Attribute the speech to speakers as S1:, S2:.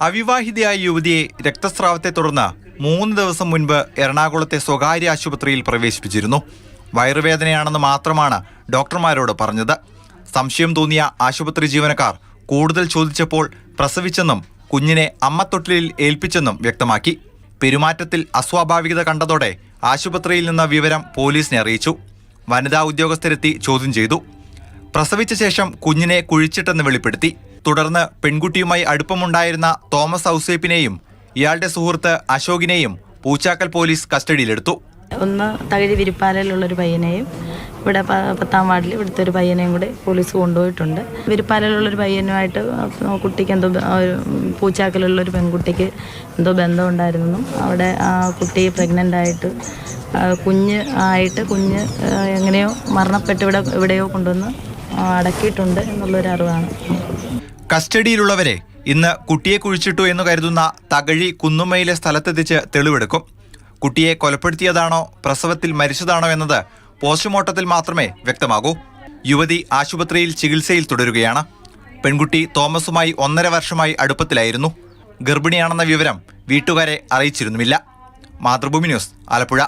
S1: അവിവാഹിതയായ യുവതിയെ രക്തസ്രാവത്തെ തുടർന്ന് 3 ദിവസം മുൻപ് എറണാകുളത്തെ സ്വകാര്യ ആശുപത്രിയിൽ പ്രവേശിപ്പിച്ചിരുന്നു. വയറുവേദനയാണെന്ന് മാത്രമാണ് ഡോക്ടർമാരോട് പറഞ്ഞത്. സംശയം തോന്നിയ ആശുപത്രി ജീവനക്കാർ കൂടുതൽ ചോദിച്ചപ്പോൾ പ്രസവിച്ചെന്നും കുഞ്ഞിനെ അമ്മത്തൊട്ടിലിൽ ഏൽപ്പിച്ചെന്നും വ്യക്തമാക്കി. പെരുമാറ്റത്തിൽ അസ്വാഭാവികത കണ്ടതോടെ ആശുപത്രിയിൽ നിന്ന് വിവരം പോലീസിനെ അറിയിച്ചു. വനിതാ ഉദ്യോഗസ്ഥരെത്തി ചോദ്യം ചെയ്തു. പ്രസവിച്ച ശേഷം കുഞ്ഞിനെ കുഴിച്ചിട്ടെന്ന് വെളിപ്പെടുത്തി. തുടർന്ന് പെൺകുട്ടിയുമായി അടുപ്പമുണ്ടായിരുന്ന തോമസ് ഔസേപ്പിനെയും ഇയാളുടെ സുഹൃത്ത് അശോകിനെയും പൂച്ചാക്കൽ പോലീസ് കസ്റ്റഡിയിലെടുത്തു.
S2: ഒന്ന് തകഴി വിരിപ്പാലയിലുള്ളൊരു പയ്യനെയും ഇവിടെ 10ാം വാർഡിൽ ഇവിടുത്തെ ഒരു പയ്യനെയും കൂടെ പോലീസ് കൊണ്ടുപോയിട്ടുണ്ട്. വിരിപ്പാലയിലുള്ളൊരു പയ്യനുമായിട്ട് കുട്ടിക്ക് എന്തോ പൂച്ചാക്കലുള്ളൊരു പെൺകുട്ടിക്ക് എന്തോ ബന്ധമുണ്ടായിരുന്നു. അവിടെ ആ കുട്ടി പ്രഗ്നൻ്റ് ആയിട്ട് കുഞ്ഞ് എങ്ങനെയോ മരണപ്പെട്ട് എവിടെയോ കൊണ്ടുവന്ന് അടക്കിയിട്ടുണ്ട് എന്നുള്ളൊരു അറിവാണ്.
S1: കസ്റ്റഡിയിലുള്ളവരെ ഇന്ന് കുട്ടിയെ കുഴിച്ചിട്ടു എന്ന് കരുതുന്ന തകഴി കുന്നുമ്മയിലെ സ്ഥലത്തെത്തിച്ച് തെളിവെടുക്കും. കുട്ടിയെ കൊലപ്പെടുത്തിയതാണോ പ്രസവത്തിൽ മരിച്ചതാണോ എന്നത് പോസ്റ്റ്മോർട്ടത്തിൽ മാത്രമേ വ്യക്തമാകൂ. യുവതി ആശുപത്രിയിൽ ചികിത്സയിൽ തുടരുകയാണ്. പെൺകുട്ടി തോമസുമായി 1.5 വർഷമായി അടുപ്പത്തിലായിരുന്നു. ഗർഭിണിയാണെന്ന വിവരം വീട്ടുകാരെ അറിയിച്ചിരുന്നുമില്ല. മാതൃഭൂമി ന്യൂസ്, ആലപ്പുഴ.